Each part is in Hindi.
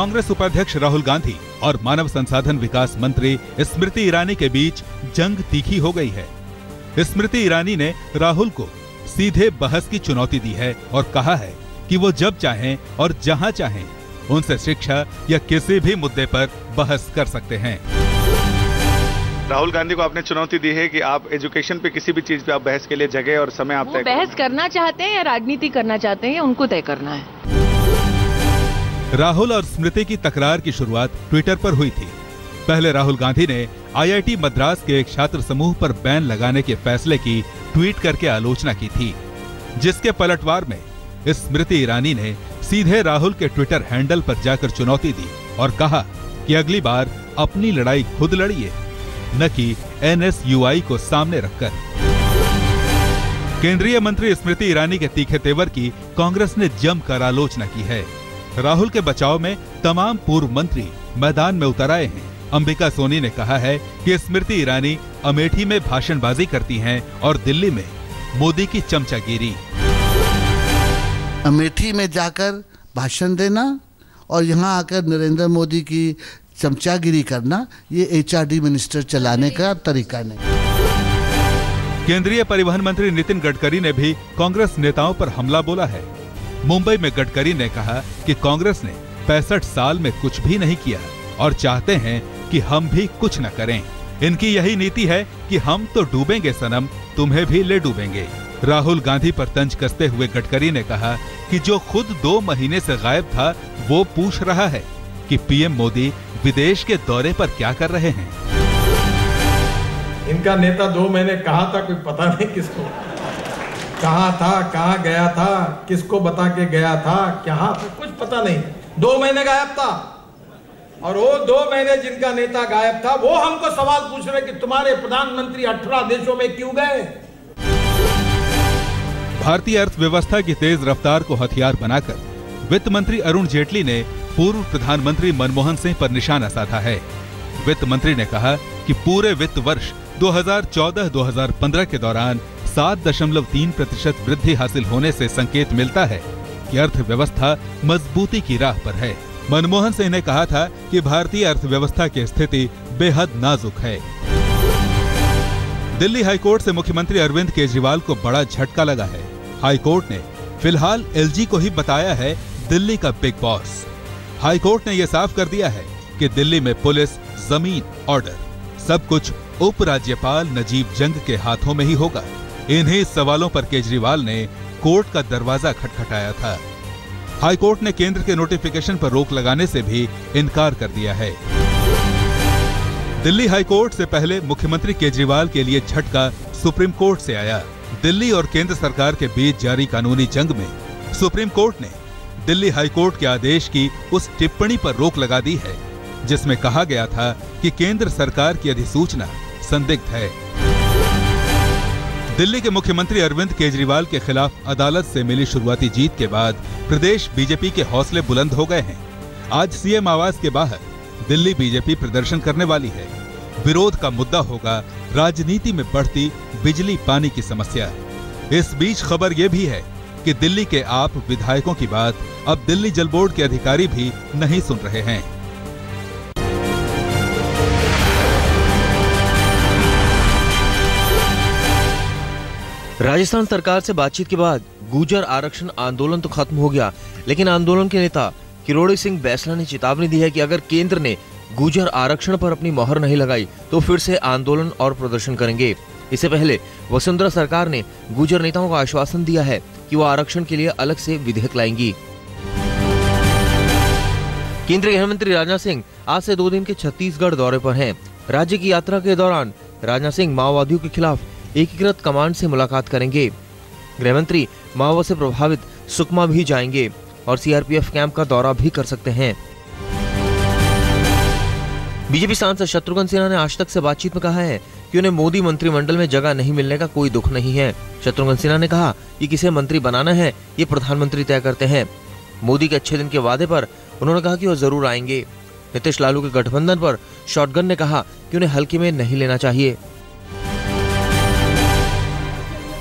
कांग्रेस उपाध्यक्ष राहुल गांधी और मानव संसाधन विकास मंत्री स्मृति ईरानी के बीच जंग तीखी हो गई है। स्मृति ईरानी ने राहुल को सीधे बहस की चुनौती दी है और कहा है कि वो जब चाहें और जहां चाहें उनसे शिक्षा या किसी भी मुद्दे पर बहस कर सकते हैं। राहुल गांधी को आपने चुनौती दी है कि आप एजुकेशन पे किसी भी चीज पे आप बहस के लिए जगह और समय आप तय बहस करना चाहते हैं या राजनीति करना चाहते हैं, उनको तय करना है। राहुल और स्मृति की तकरार की शुरुआत ट्विटर पर हुई थी। पहले राहुल गांधी ने IIT मद्रास के एक छात्र समूह पर बैन लगाने के फैसले की ट्वीट करके आलोचना की थी, जिसके पलटवार में स्मृति ईरानी ने सीधे राहुल के ट्विटर हैंडल पर जाकर चुनौती दी और कहा कि अगली बार अपनी लड़ाई खुद लड़िए, न कि NSUI को सामने रखकर। केंद्रीय मंत्री स्मृति ईरानी के तीखे तेवर की कांग्रेस ने जमकर आलोचना की है। राहुल के बचाव में तमाम पूर्व मंत्री मैदान में उतर आए हैं। अंबिका सोनी ने कहा है कि स्मृति ईरानी अमेठी में भाषणबाजी करती हैं और दिल्ली में मोदी की चमचागिरी। अमेठी में जाकर भाषण देना और यहाँ आकर नरेंद्र मोदी की चमचागिरी करना, ये HRD मिनिस्टर चलाने का तरीका नहीं। केंद्रीय परिवहन मंत्री नितिन गडकरी ने भी कांग्रेस नेताओं पर हमला बोला है। मुंबई में गडकरी ने कहा कि कांग्रेस ने 65 साल में कुछ भी नहीं किया और चाहते हैं कि हम भी कुछ न करें। इनकी यही नीति है कि हम तो डूबेंगे सनम, तुम्हें भी ले डूबेंगे। राहुल गांधी पर तंज कसते हुए गडकरी ने कहा कि जो खुद 2 महीने से गायब था वो पूछ रहा है कि PM मोदी विदेश के दौरे पर क्या कर रहे हैं। इनका नेता 2 महीने कहा था, कोई पता नहीं किसको कहा था, कहाँ गया था, किसको बता के गया था, क्या कुछ पता नहीं। 2 महीने गायब था और वो 2 महीने जिनका नेता गायब था वो हमको सवाल पूछ रहे कि तुम्हारे प्रधानमंत्री 18 देशों में क्यों गए। भारतीय अर्थव्यवस्था की तेज रफ्तार को हथियार बनाकर वित्त मंत्री अरुण जेटली ने पूर्व प्रधानमंत्री मनमोहन सिंह पर निशाना साधा है। वित्त मंत्री ने कहा कि पूरे वित्त वर्ष 2014-2015 के दौरान 7.3% वृद्धि हासिल होने से संकेत मिलता है कि अर्थव्यवस्था मजबूती की राह पर है। मनमोहन सिंह ने कहा था कि भारतीय अर्थव्यवस्था की स्थिति बेहद नाजुक है। दिल्ली हाईकोर्ट से मुख्यमंत्री अरविंद केजरीवाल को बड़ा झटका लगा है। हाईकोर्ट ने फिलहाल LG को ही बताया है दिल्ली का बिग बॉस। हाईकोर्ट ने यह साफ कर दिया है कि दिल्ली में पुलिस, जमीन, ऑर्डर सब कुछ उपराज्यपाल नजीब जंग के हाथों में ही होगा। इन्हीं सवालों पर केजरीवाल ने कोर्ट का दरवाजा खटखटाया था। हाईकोर्ट ने केंद्र के नोटिफिकेशन पर रोक लगाने से भी इनकार कर दिया है। दिल्ली हाईकोर्ट से पहले मुख्यमंत्री केजरीवाल के लिए झटका सुप्रीम कोर्ट से आया। दिल्ली और केंद्र सरकार के बीच जारी कानूनी जंग में सुप्रीम कोर्ट ने दिल्ली हाईकोर्ट के आदेश की उस टिप्पणी पर रोक लगा दी है जिसमें कहा गया था कि केंद्र सरकार की अधिसूचना संदिग्ध है। दिल्ली के मुख्यमंत्री अरविंद केजरीवाल के खिलाफ अदालत से मिली शुरुआती जीत के बाद प्रदेश बीजेपी के हौसले बुलंद हो गए हैं। आज CM आवास के बाहर दिल्ली बीजेपी प्रदर्शन करने वाली है। विरोध का मुद्दा होगा राजनीति में बढ़ती बिजली पानी की समस्या। इस बीच खबर यह भी है कि दिल्ली के आप विधायकों की बात अब दिल्ली जल बोर्ड के अधिकारी भी नहीं सुन रहे हैं। राजस्थान सरकार से बातचीत के बाद गुर्जर आरक्षण आंदोलन तो खत्म हो गया, लेकिन आंदोलन के नेता किरोड़ी सिंह बैसला ने चेतावनी दी है कि अगर केंद्र ने गुर्जर आरक्षण पर अपनी मोहर नहीं लगाई तो फिर से आंदोलन और प्रदर्शन करेंगे। इससे पहले वसुंधरा सरकार ने गुर्जर नेताओं को आश्वासन दिया है कि वो आरक्षण के लिए अलग से विधेयक लाएंगी। केंद्रीय गृह मंत्री राजनाथ सिंह आज से 2 दिन के छत्तीसगढ़ दौरे पर हैं। राज्य की यात्रा के दौरान राजनाथ सिंह माओवादियों के खिलाफ एकीकृत कमांड से मुलाकात करेंगे। गृह मंत्री माओवाद से प्रभावित सुकमा भी जाएंगे और CRPF कैंप का दौरा भी कर सकते हैं। बीजेपी सांसद शत्रुघ्न सिन्हा ने आज तक से बातचीत में कहा है कि उन्हें मोदी मंत्रिमंडल में जगह नहीं मिलने का कोई दुख नहीं है। शत्रुघ्न सिन्हा ने कहा कि किसे मंत्री बनाना है ये प्रधानमंत्री तय करते हैं। मोदी के अच्छे दिन के वादे पर उन्होंने कहा कि वो जरूर आएंगे। नीतीश लालू के गठबंधन पर शॉटगन ने कहा कि उन्हें हल्के में नहीं लेना चाहिए।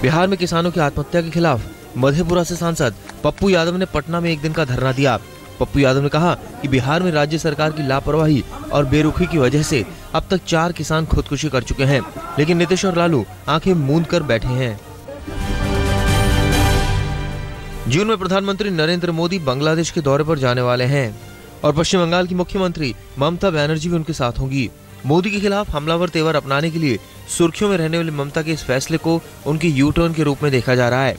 बिहार में किसानों की आत्महत्या के खिलाफ मधेपुरा से सांसद पप्पू यादव ने पटना में 1 दिन का धरना दिया। पप्पू यादव ने कहा कि बिहार में राज्य सरकार की लापरवाही और बेरुखी की वजह से अब तक 4 किसान खुदकुशी कर चुके हैं, लेकिन नीतीश और लालू आंखें मूंद कर बैठे हैं। जून में प्रधानमंत्री नरेंद्र मोदी बांग्लादेश के दौरे पर जाने वाले हैं और पश्चिम बंगाल की मुख्यमंत्री ममता बनर्जी भी उनके साथ होंगी। मोदी के खिलाफ हमलावर तेवर अपनाने के लिए सुर्खियों में रहने वाली ममता के इस फैसले को उनकी यू टर्न के रूप में देखा जा रहा है।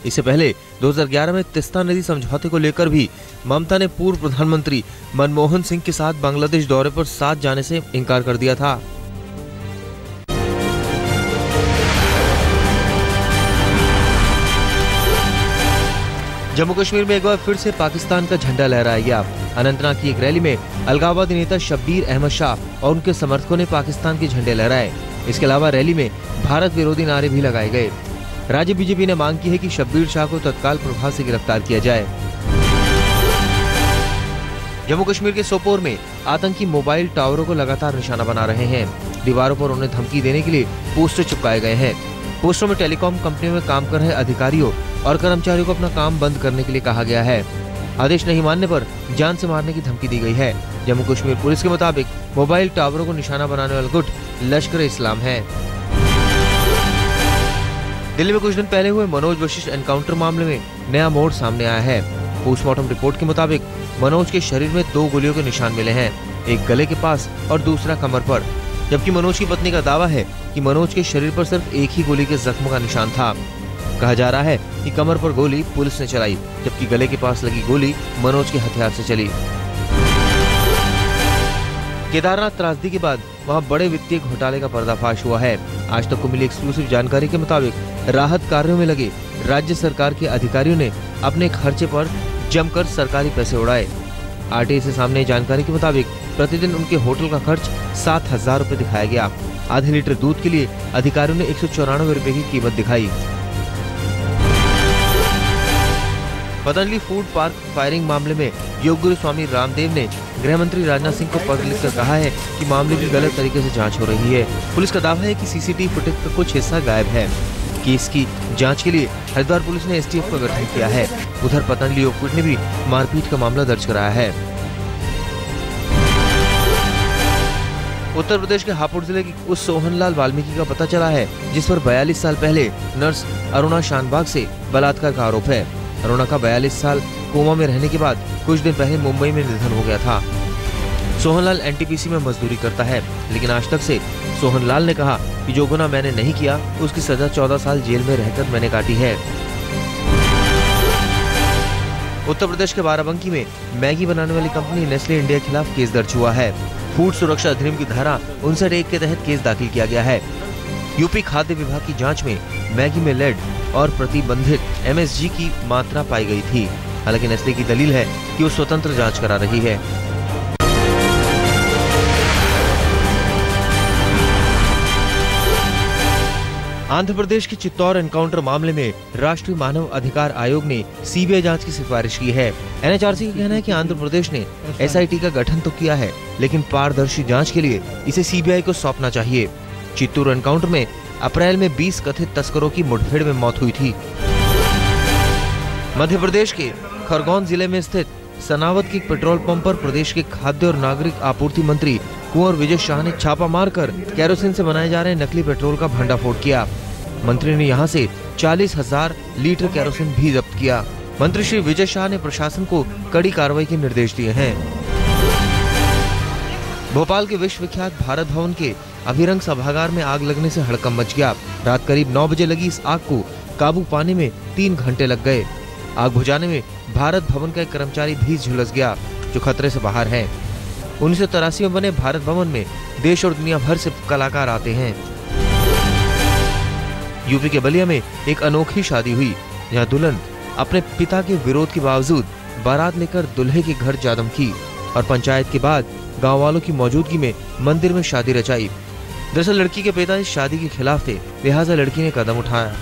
इससे पहले 2011 में तिस्ता नदी समझौते को लेकर भी ममता ने पूर्व प्रधानमंत्री मनमोहन सिंह के साथ बांग्लादेश दौरे पर साथ जाने से इनकार कर दिया था। जम्मू कश्मीर में एक बार फिर से पाकिस्तान का झंडा लहराया गया। अनंतनाग की एक रैली में अलगाववादी नेता शब्बीर अहमद शाह और उनके समर्थकों ने पाकिस्तान के झंडे लहराए। इसके अलावा रैली में भारत विरोधी नारे भी लगाए गए। राज्य बीजेपी ने मांग की है कि शब्बीर शाह को तत्काल प्रभाव से गिरफ्तार किया जाए। जम्मू कश्मीर के सोपोर में आतंकी मोबाइल टावरों को लगातार निशाना बना रहे हैं। दीवारों पर उन्हें धमकी देने के लिए पोस्टर चिपकाए गए हैं। पोस्टरों में टेलीकॉम कंपनियों में काम कर रहे अधिकारियों और कर्मचारियों को अपना काम बंद करने के लिए कहा गया है। आदेश नहीं मानने पर जान से मारने की धमकी दी गई है। जम्मू कश्मीर पुलिस के मुताबिक मोबाइल टावरों को निशाना बनाने वाला गुट लश्कर-ए-इस्लाम है। दिल्ली में कुछ दिन पहले हुए मनोज वशिष्ठ एनकाउंटर मामले में नया मोड़ सामने आया है। पोस्टमार्टम रिपोर्ट के मुताबिक मनोज के शरीर में 2 गोलियों के निशान मिले हैं, एक गले के पास और दूसरा कमर पर, जबकि मनोज की पत्नी का दावा है कि मनोज के शरीर पर सिर्फ एक ही गोली के जख्म का निशान था। कहा जा रहा है कि कमर पर गोली पुलिस ने चलाई, जबकि गले के पास लगी गोली मनोज के हथियार से चली। केदारनाथ त्रासदी के बाद वहां बड़े वित्तीय घोटाले का पर्दाफाश हुआ है। आज तक को मिली एक्सक्लूसिव जानकारी के मुताबिक राहत कार्यों में लगे राज्य सरकार के अधिकारियों ने अपने खर्चे पर जमकर सरकारी पैसे उड़ाए। आरटीआई से सामने जानकारी के मुताबिक प्रतिदिन उनके होटल का खर्च 7,000 रुपए दिखाया गया। आधे लीटर दूध के लिए अधिकारियों ने 194 रुपए की कीमत दिखाई। पतंजलि फूड पार्क फायरिंग मामले में योग गुरु स्वामी रामदेव ने गृह मंत्री राजनाथ सिंह को पत्र लिखकर कहा है कि मामले की गलत तरीके से जांच हो रही है। पुलिस का दावा है कि सीसीटीवी फुटेज का कुछ हिस्सा गायब है। केस की जांच के लिए हरिद्वार पुलिस ने एसटीएफ का गठन किया है। उधर पतंजलि योगपीठ ने भी मारपीट का मामला दर्ज कराया है। उत्तर प्रदेश के हापुड़ जिले के उस सोहनलाल वाल्मीकि का पता चला है जिस पर 42 साल पहले नर्स अरुणा शानबाग से बलात्कार का आरोप है। अरुणा का 42 साल कोमा में रहने के बाद कुछ दिन पहले मुंबई में निधन हो गया था। सोहनलाल एनटीपीसी में मजदूरी करता है, लेकिन आज तक से सोहनलाल ने कहा कि जो गुनाह मैंने नहीं किया उसकी सजा 14 साल जेल में रहकर मैंने काटी है। उत्तर प्रदेश के बाराबंकी में मैगी बनाने वाली कंपनी नेस्ले इंडिया के खिलाफ केस दर्ज हुआ है। फूड सुरक्षा अधिनियम की धारा 59(1) के तहत केस दाखिल किया गया है। यूपी खाद्य विभाग की जांच में मैगी में लेड और प्रतिबंधित MSG की मात्रा पाई गई थी। हालांकि नेस्ले की दलील है कि वो स्वतंत्र जांच करा रही है। आंध्र प्रदेश के चित्तौड़ एनकाउंटर मामले में राष्ट्रीय मानव अधिकार आयोग ने सीबीआई जांच की सिफारिश की है। NHRC का कहना है कि आंध्र प्रदेश ने SIT का गठन तो किया है, लेकिन पारदर्शी जांच के लिए इसे सीबीआई को सौंपना चाहिए। चित्तौड़ एनकाउंटर में अप्रैल में 20 कथित तस्करों की मुठभेड़ में मौत हुई थी। मध्य प्रदेश के खरगोन जिले में स्थित सनावत के पेट्रोल पंप पर प्रदेश के खाद्य और नागरिक आपूर्ति मंत्री कुंवर विजय शाह ने छापा मारकर केरोसिन से बनाए जा रहे नकली पेट्रोल का भंडाफोड़ किया। मंत्री ने यहां से 40,000 लीटर केरोसिन भी जब्त किया। मंत्री श्री विजय शाह ने प्रशासन को कड़ी कार्रवाई के निर्देश दिए हैं। भोपाल के विश्वविख्यात भारत भवन के अभिरंग सभागार में आग लगने से हड़कंप मच गया। रात करीब 9 बजे लगी इस आग को काबू पाने में 3 घंटे लग गए। आग बुझाने में भारत भवन का एक कर्मचारी भी झुलस गया, जो खतरे से बाहर है। 1983 में बने भारत भवन में देश और दुनिया भर से कलाकार आते हैं। यूपी के बलिया में एक अनोखी शादी हुई, जहां दुल्हन अपने पिता के विरोध के बावजूद बारात लेकर दूल्हे के घर जा धमकी और पंचायत के बाद गांव वालों की मौजूदगी में मंदिर में शादी रचाई। दरअसल लड़की के पिता इस शादी के खिलाफ थे, लिहाजा लड़की ने कदम उठाया।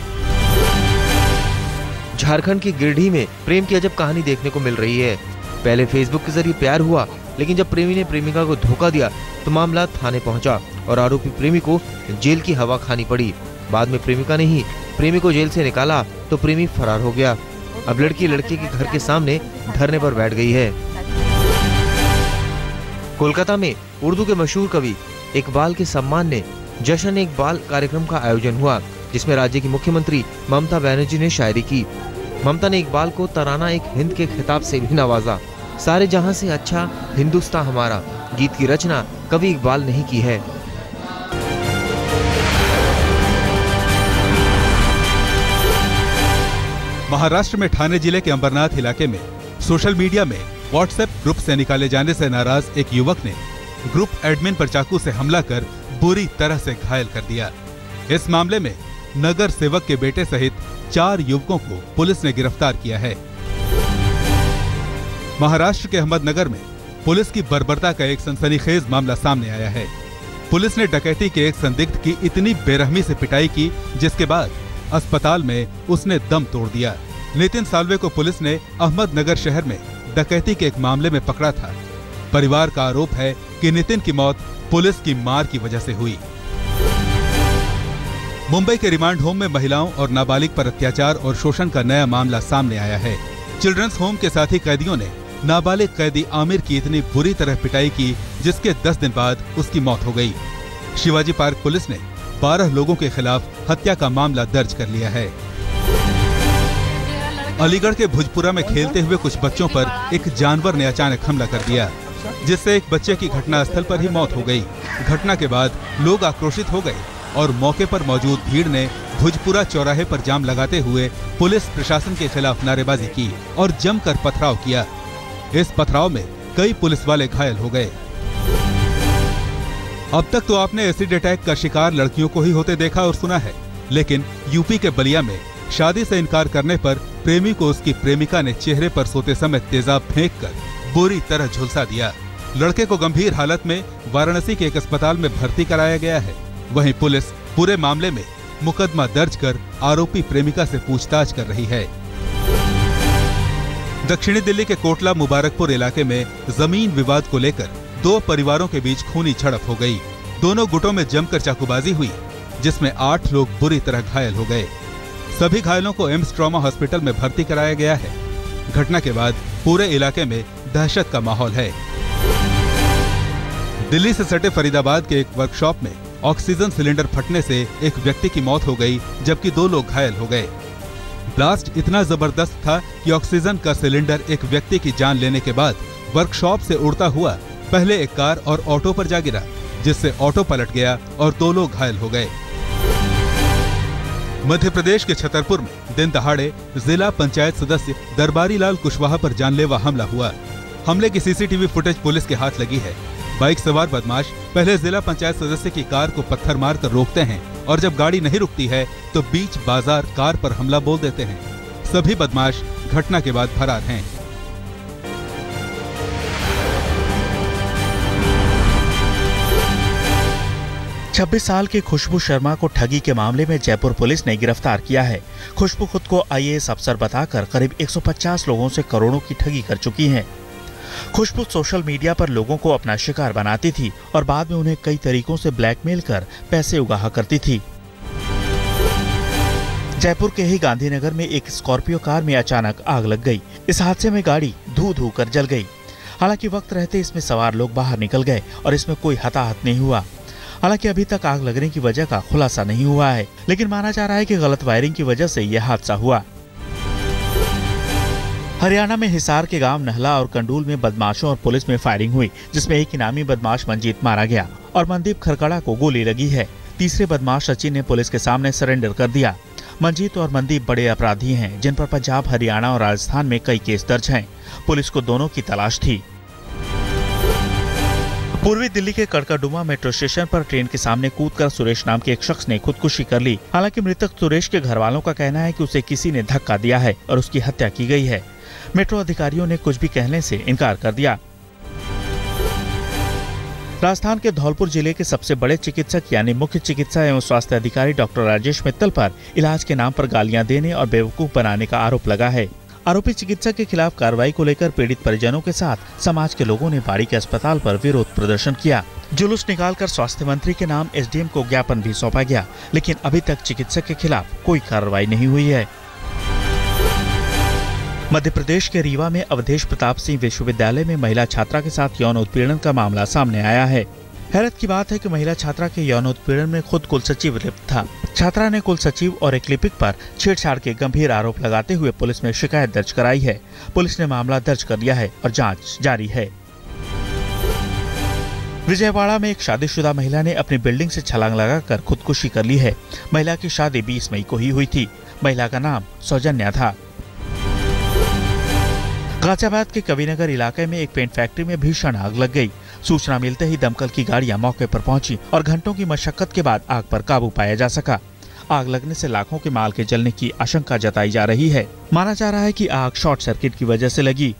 झारखंड के गिरिडीह में प्रेम की अजब कहानी देखने को मिल रही है। पहले फेसबुक के जरिए प्यार हुआ, लेकिन जब प्रेमी ने प्रेमिका को धोखा दिया तो मामला थाने पहुंचा और आरोपी प्रेमी को जेल की हवा खानी पड़ी। बाद में प्रेमिका ने ही प्रेमी को जेल से निकाला तो प्रेमी फरार हो गया। अब लड़की लड़के के घर के सामने धरने पर बैठ गई है। कोलकाता में उर्दू के मशहूर कवि इकबाल के सम्मान में जश्न इकबाल कार्यक्रम का आयोजन हुआ, जिसमें राज्य की मुख्यमंत्री ममता बनर्जी ने शायरी की। ममता ने इकबाल को तराना एक हिंद के खिताब से भी नवाजा। सारे जहां से अच्छा हिंदुस्तान हमारा गीत की रचना कवि इकबाल ने ही की है। महाराष्ट्र में ठाणे जिले के अंबरनाथ इलाके में सोशल मीडिया में व्हाट्सएप ग्रुप से निकाले जाने से नाराज एक युवक ने ग्रुप एडमिन पर चाकू से हमला कर बुरी तरह से घायल कर दिया। इस मामले में नगर सेवक के बेटे सहित 4 युवकों को पुलिस ने गिरफ्तार किया है। महाराष्ट्र के अहमदनगर में पुलिस की बर्बरता का एक सनसनीखेज मामला सामने आया है। पुलिस ने डकैती के एक संदिग्ध की इतनी बेरहमी से पिटाई की, जिसके बाद अस्पताल में उसने दम तोड़ दिया। नितिन साल्वे को पुलिस ने अहमदनगर शहर में डकैती के एक मामले में पकड़ा था। परिवार का आरोप है कि नितिन की मौत पुलिस की मार की वजह से हुई। मुंबई के रिमांड होम में महिलाओं और नाबालिग पर अत्याचार और शोषण का नया मामला सामने आया है। चिल्ड्रंस होम के साथी कैदियों ने नाबालिग कैदी आमिर की इतनी बुरी तरह पिटाई की, जिसके 10 दिन बाद उसकी मौत हो गई। शिवाजी पार्क पुलिस ने 12 लोगों के खिलाफ हत्या का मामला दर्ज कर लिया है। अलीगढ़ के भुजपुरा में खेलते हुए कुछ बच्चों पर एक जानवर ने अचानक हमला कर दिया, जिससे एक बच्चे की घटनास्थल पर ही मौत हो गई। घटना के बाद लोग आक्रोशित हो गए और मौके पर मौजूद भीड़ ने भुजपुरा चौराहे पर जाम लगाते हुए पुलिस प्रशासन के खिलाफ नारेबाजी की और जमकर पथराव किया। इस पथराव में कई पुलिस वाले घायल हो गए। अब तक तो आपने एसिड अटैक का शिकार लड़कियों को ही होते देखा और सुना है, लेकिन यूपी के बलिया में शादी से इनकार करने पर प्रेमी को उसकी प्रेमिका ने चेहरे पर सोते समय तेजाब फेंककर बुरी तरह झुलसा दिया। लड़के को गंभीर हालत में वाराणसी के एक अस्पताल में भर्ती कराया गया है। वहीं पुलिस पूरे मामले में मुकदमा दर्ज कर आरोपी प्रेमिका से पूछताछ कर रही है। दक्षिणी दिल्ली के कोटला मुबारकपुर इलाके में जमीन विवाद को लेकर 2 परिवारों के बीच खूनी झड़प हो गई। दोनों गुटों में जमकर चाकूबाजी हुई, जिसमें 8 लोग बुरी तरह घायल हो गए। सभी घायलों को एम्स ट्रॉमा हॉस्पिटल में भर्ती कराया गया है। घटना के बाद पूरे इलाके में दहशत का माहौल है। दिल्ली से सटे फरीदाबाद के एक वर्कशॉप में ऑक्सीजन सिलेंडर फटने से एक व्यक्ति की मौत हो गई, जबकि 2 लोग घायल हो गए। ब्लास्ट इतना जबरदस्त था कि ऑक्सीजन का सिलेंडर एक व्यक्ति की जान लेने के बाद वर्कशॉप से उड़ता हुआ पहले एक कार और ऑटो पर जा गिरा, जिससे ऑटो पलट गया और 2 लोग घायल हो गए। मध्य प्रदेश के छतरपुर में दिन दहाड़े जिला पंचायत सदस्य दरबारी लाल कुशवाहा पर जानलेवा हमला हुआ। हमले की सीसीटीवी फुटेज पुलिस के हाथ लगी है। बाइक सवार बदमाश पहले जिला पंचायत सदस्य की कार को पत्थर मारकर रोकते हैं और जब गाड़ी नहीं रुकती है तो बीच बाजार कार पर हमला बोल देते हैं। सभी बदमाश घटना के बाद फरार हैं। छब्बीस साल की खुशबू शर्मा को ठगी के मामले में जयपुर पुलिस ने गिरफ्तार किया है। खुशबू खुद को आईएएस अफसर बताकर करीब 150 लोगों से करोड़ों की ठगी कर चुकी हैं। खुशबू सोशल मीडिया पर लोगों को अपना शिकार बनाती थी और बाद में उन्हें कई तरीकों से ब्लैकमेल कर पैसे उगाहा करती थी। जयपुर के ही गांधीनगर में एक स्कॉर्पियो कार में अचानक आग लग गई। इस हादसे में गाड़ी धू कर जल गई। हालांकि वक्त रहते इसमें सवार लोग बाहर निकल गए और इसमें कोई हताहत नहीं हुआ। हालांकि अभी तक आग लगने की वजह का खुलासा नहीं हुआ है, लेकिन माना जा रहा है कि गलत वायरिंग की वजह से यह हादसा हुआ। हरियाणा में हिसार के गांव नहला और कंडूल में बदमाशों और पुलिस में फायरिंग हुई, जिसमें एक इनामी बदमाश मंजीत मारा गया और मनदीप खरकड़ा को गोली लगी है। तीसरे बदमाश सचिन ने पुलिस के सामने सरेंडर कर दिया। मंजीत और मनदीप बड़े अपराधी हैं, जिन पर पंजाब, हरियाणा और राजस्थान में कई केस दर्ज हैं। पुलिस को दोनों की तलाश थी। पूर्वी दिल्ली के कड़काडुमा मेट्रो स्टेशन पर ट्रेन के सामने कूदकर सुरेश नाम के एक शख्स ने खुदकुशी कर ली। हालांकि मृतक सुरेश के घर वालों का कहना है कि उसे किसी ने धक्का दिया है और उसकी हत्या की गई है। मेट्रो अधिकारियों ने कुछ भी कहने से इनकार कर दिया। राजस्थान के धौलपुर जिले के सबसे बड़े चिकित्सक यानी मुख्य चिकित्सा एवं स्वास्थ्य अधिकारी डॉक्टर राजेश मित्तल पर इलाज के नाम पर गालियां देने और बेवकूफ बनाने का आरोप लगा है। आरोपी चिकित्सक के खिलाफ कार्रवाई को लेकर पीड़ित परिजनों के साथ समाज के लोगों ने बाड़ी के अस्पताल पर विरोध प्रदर्शन किया। जुलूस निकालकर स्वास्थ्य मंत्री के नाम एसडीएम को ज्ञापन भी सौंपा गया, लेकिन अभी तक चिकित्सक के खिलाफ कोई कार्रवाई नहीं हुई है। मध्य प्रदेश के रीवा में अवधेश प्रताप सिंह विश्वविद्यालय में महिला छात्रा के साथ यौन उत्पीड़न का मामला सामने आया है। हैरत की बात है कि महिला छात्रा के यौन उत्पीड़न में खुद कुलसचिव लिप्त था। छात्रा ने कुलसचिव और एक लिपिक पर छेड़छाड़ के गंभीर आरोप लगाते हुए पुलिस में शिकायत दर्ज कराई है। पुलिस ने मामला दर्ज कर लिया है और जांच जारी है। विजयवाड़ा में एक शादीशुदा महिला ने अपनी बिल्डिंग से छलांग लगाकर खुदकुशी कर ली है। महिला की शादी 20 मई को ही हुई थी। महिला का नाम सौजन्या था। गाजियाबाद के कविनगर इलाके में एक पेंट फैक्ट्री में भीषण आग लग गई। सूचना मिलते ही दमकल की गाड़ियां मौके पर पहुंची और घंटों की मशक्कत के बाद आग पर काबू पाया जा सका। आग लगने से लाखों के माल के जलने की आशंका जताई जा रही है। माना जा रहा है कि आग शॉर्ट सर्किट की वजह से लगी।